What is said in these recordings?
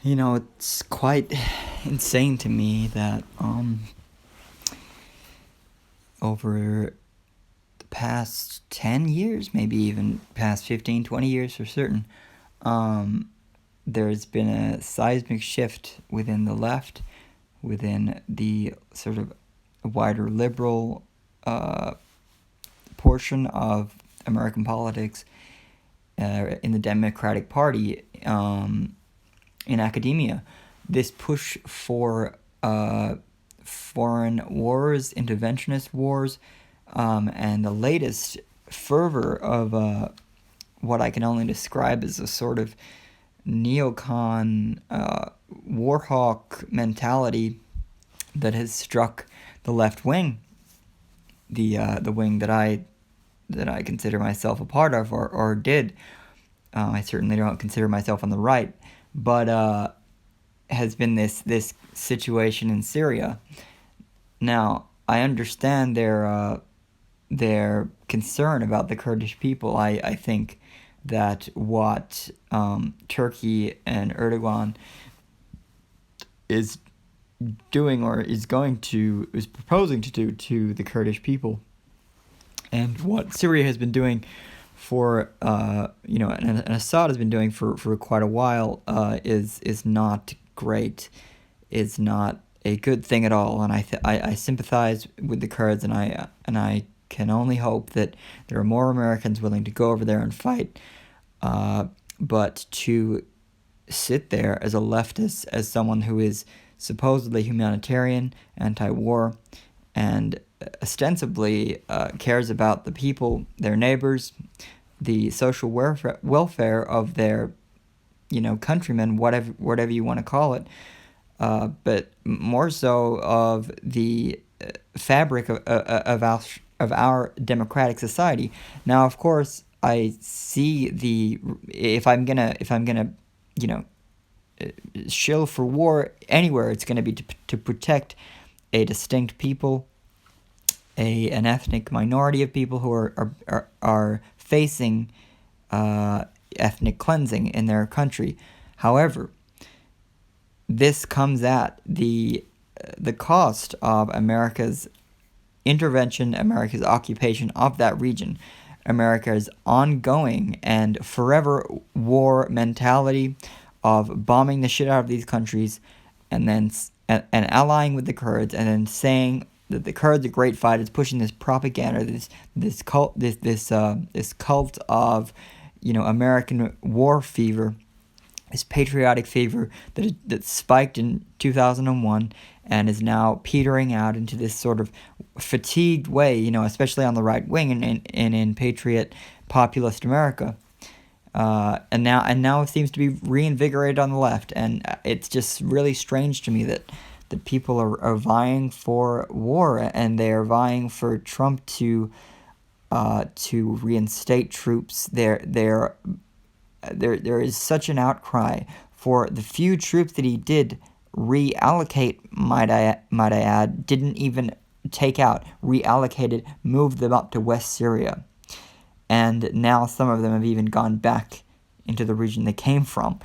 It's quite insane to me that over the past 10 years, maybe even past 15, 20 years for certain, um, there's been a seismic shift within the left, within the sort of wider liberal portion of American politics, in the Democratic Party, in academia. This push for foreign wars, interventionist wars, and the latest fervor of what I can only describe as a sort of neocon warhawk mentality that has struck the left wing, the wing that I consider myself a part of, or did. I certainly don't consider myself on the right, but has been this situation in Syria. Now, I understand their concern about the Kurdish people. I think that what Turkey and Erdogan is doing, or is proposing to do to the Kurdish people, and what Syria has been doing for and Assad has been doing for quite a while, is not great, is not a good thing at all. And I sympathize with the Kurds, and I can only hope that there are more Americans willing to go over there and fight. But to sit there as a leftist, as someone who is supposedly humanitarian, anti-war, and ostensibly cares about the people, their neighbors, the social welfare of their countrymen, whatever you want to call it, but more so of the fabric of our democratic society. Now, of course, I see if I'm gonna shill for war anywhere, it's gonna be to protect a distinct people, an ethnic minority of people who are facing ethnic cleansing in their country. However, this comes at the cost of America's intervention, America's occupation of that region, America's ongoing and forever war mentality of bombing the shit out of these countries, and then and allying with the Kurds, and then saying that the Kurds are great fighters, pushing this propaganda, this cult of American war fever, this patriotic fever that spiked in 2001 and is now petering out into this sort of fatigued way, especially on the right wing and in patriot populist America. And now it seems to be reinvigorated on the left, and it's just really strange to me that people are vying for war, and they are vying for Trump to reinstate troops. There is such an outcry for the few troops that he did reallocate. Might I add, didn't even take out, reallocated, moved them up to West Syria. And now some of them have even gone back into the region they came from.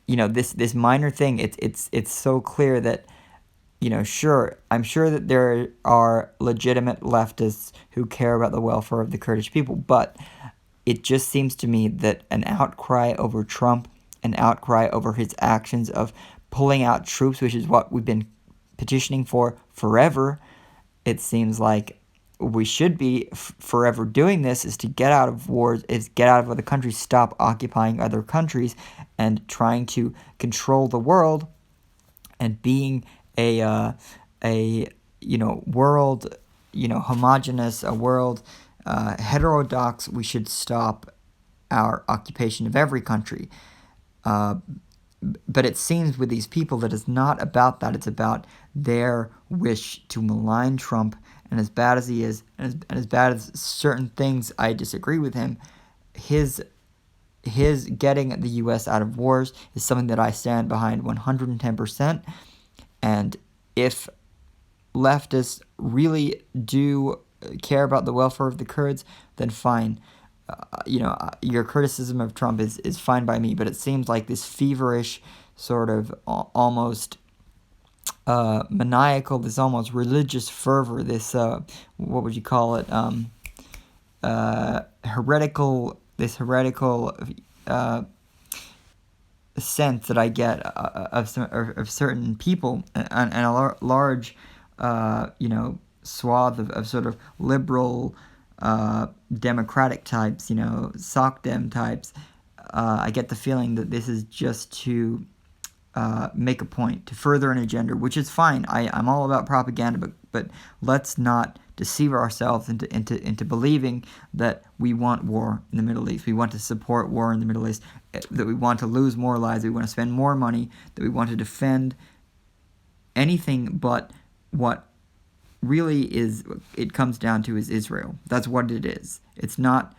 This minor thing. It's so clear that, sure, I'm sure that there are legitimate leftists who care about the welfare of the Kurdish people, but it just seems to me that an outcry over Trump, an outcry over his actions of pulling out troops, which is what we've been petitioning for forever, it seems like we should be forever doing this, is to get out of wars, is get out of other countries, stop occupying other countries, and trying to control the world, and being a world, homogenous, a world heterodox. We should stop our occupation of every country. But it seems with these people that it's not about that. It's about their wish to malign Trump. And as bad as he is, and as bad as certain things I disagree with him, his getting the U.S. out of wars is something that I stand behind 110%. And if leftists really do care about the welfare of the Kurds, then fine. Your criticism of Trump is fine by me, but it seems like this feverish sort of almost maniacal, this almost religious fervor, this what would you call it? Heretical sense that I get of certain people, and a large swath of sort of liberal democratic types, soc dem types. I get the feeling that this is just to make a point, to further an agenda, which is fine. I'm all about propaganda, but let's not deceive ourselves into believing that we want war in the Middle East. We want to support war in the Middle East, that we want to lose more lives, that we want to spend more money, that we want to defend anything but what really it comes down to is Israel. That's what it is. It's not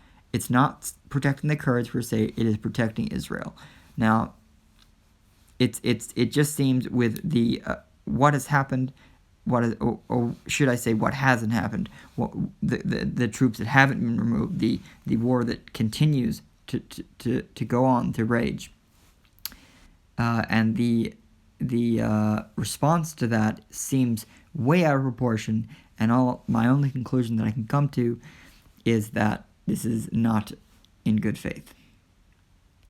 protecting the Kurds per se, it is protecting Israel. Now, it just seems with the what has happened, or should I say what hasn't happened, the troops that haven't been removed, the war that continues to go on, to rage, and the response to that seems way out of proportion, and my only conclusion that I can come to is that this is not in good faith.